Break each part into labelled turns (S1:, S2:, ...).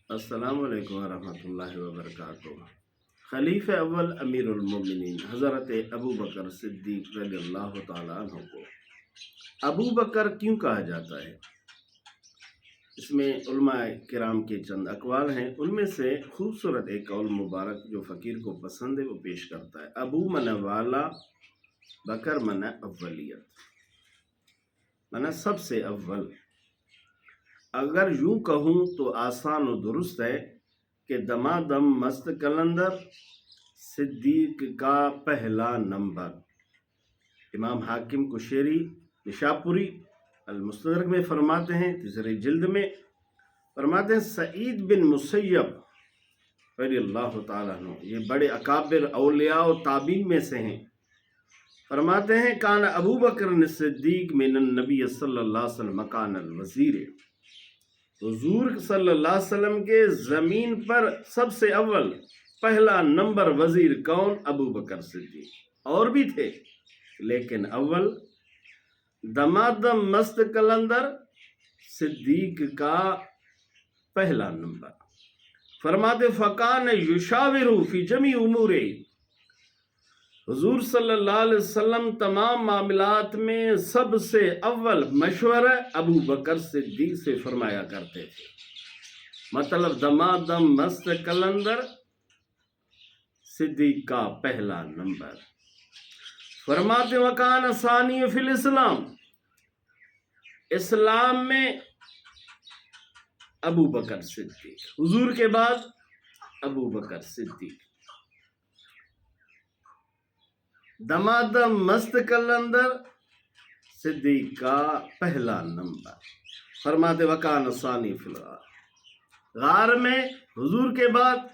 S1: अस्सलामु अलैकुम वरहमतुल्लाहि वबरकातुह। खलीफा अव्वल अमीरुल मोमिनीन हज़रत अबू बकर सिद्दीक़ रज़ियल्लाहु ताला अन्हु को अबू बकर क्यों कहा जाता है? इसमें उलमाए किराम के चंद अक़वाल हैं। उनमें से खूबसूरत एक कौल मुबारक जो फ़कीर को पसंद है वो पेश करता है। अबू मन वाला, बकर मन अव्वलियत, मना सबसे अव्वल। अगर यूं कहूँ तो आसान और दुरुस्त है कि दमादम मस्त कलंदर सिद्दीक का पहला नंबर। इमाम हाकिम कुशेरी निशापुरी अल-मुस्तदरक में फरमाते हैं, तीसरे जिल्द में फरमाते हैं, सईद बिन मुसय्यब रज़ियल्लाहु ताला अन्हु, ये बड़े अकाबिर औलिया और ताबीन में से हैं। फरमाते हैं, कान अबू बकर सिद्दीक मिनन नबी सल्लल्लाहु अलैहि वसल्लम मकानल वज़ीर, हुजूर सल्लल्लाहु अलैहि वसल्लम के ज़मीन पर सबसे अव्वल पहला नंबर वज़ीर कौन? अबू बकर सिद्दीक। और भी थे लेकिन अव्वल दमादम मस्त कलंदर सिद्दीक का पहला नंबर। फरमाते फ़कान युशाविरु फी जमी उमूरे, हुजूर सल्लल्लाहु अलैहि वसल्लम तमाम मामलात में सबसे अव्वल मशवरा अबू बकर सिद्दीक से फरमाया करते थे। मतलब दमादम मस्त कलंदर सिद्दीक का पहला नंबर। फरमाते वकान सानी फिल इस्लाम, इस्लाम में अबू बकर सिद्दीक, हुजूर के बाद अबू बकर सिद्दीक। दमादम मस्त कलंदर सिद्दीक का पहला नंबर। फरमाते वकान सानी फिल गार में हुजूर के बाद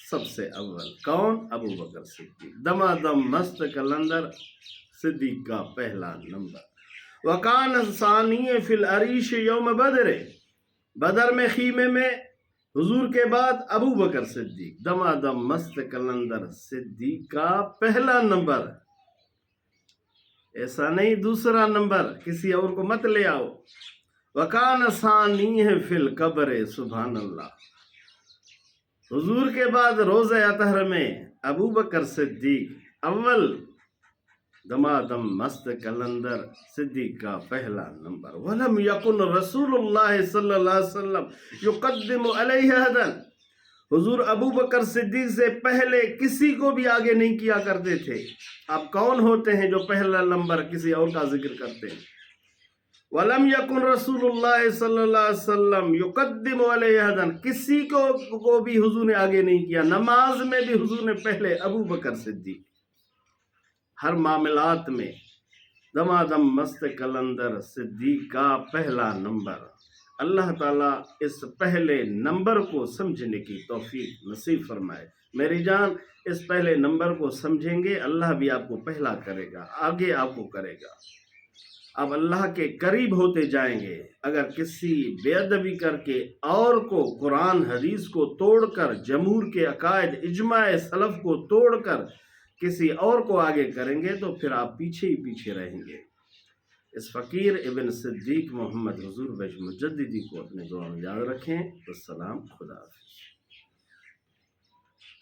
S1: सबसे अव्वल कौन? अबू बकर सिद्दीक। दमादम मस्त कलंदर सिद्दीक का पहला नंबर। वकान सानी फिल अरीश यौम बदर, बदर में खीमे में हुजूर के बाद अबू बकर सिद्दीक। दमादम मस्त कलंदर सिद्दीक का पहला नंबर। ऐसा नहीं दूसरा नंबर, किसी और को मत ले आओ। वकान सानी है फिल कब्र, सुभान अल्लाह, हुजूर के बाद रोज़े अतहर में अबू बकर सिद्दीक अव्वल, दमादम मस्त कलंदर सिद्दीक का पहला नंबर। वलम यकुन रसूलुल्लाह सल्लल्लाहु अलैहि वसल्लम युक़द्दिमु अलैहि अहदन, हुजूर अबू बकर सिद्दीक से पहले किसी को भी आगे नहीं किया करते थे। अब कौन होते हैं जो पहला नंबर किसी और का जिक्र करते हैं? वलम यकुन रसूलुल्लाह सल्लल्लाहु अलैहि वसल्लम युक़द्दिमु अलैहि अहदन, किसी को भी हुजूर ने आगे नहीं किया। नमाज में भी हुजूर ने पहले अबू बकर सिद्दीक। हर मामलात में दमादम मस्त कलंदर सिद्दीक का पहला नंबर। अल्लाह ताला इस पहले नंबर को समझने की तौफीक नसीब फरमाए। मेरी जान, इस पहले नंबर को समझेंगे, अल्लाह भी आपको पहला करेगा, आगे आपको करेगा। अब अल्लाह के करीब होते जाएंगे। अगर किसी बेअदबी करके और को कुरान हदीस को तोड़कर, जमहूर के अकायद इजमाए सलफ को तोड़कर किसी और को आगे करेंगे तो फिर आप पीछे ही पीछे रहेंगे। इस फ़कीर इब्न सिद्दीक मोहम्मद हुजूर बख्श मुजद्दिदी को अपने दुआ में याद रखें। अस्सलाम, खुदा हाफ़िज़।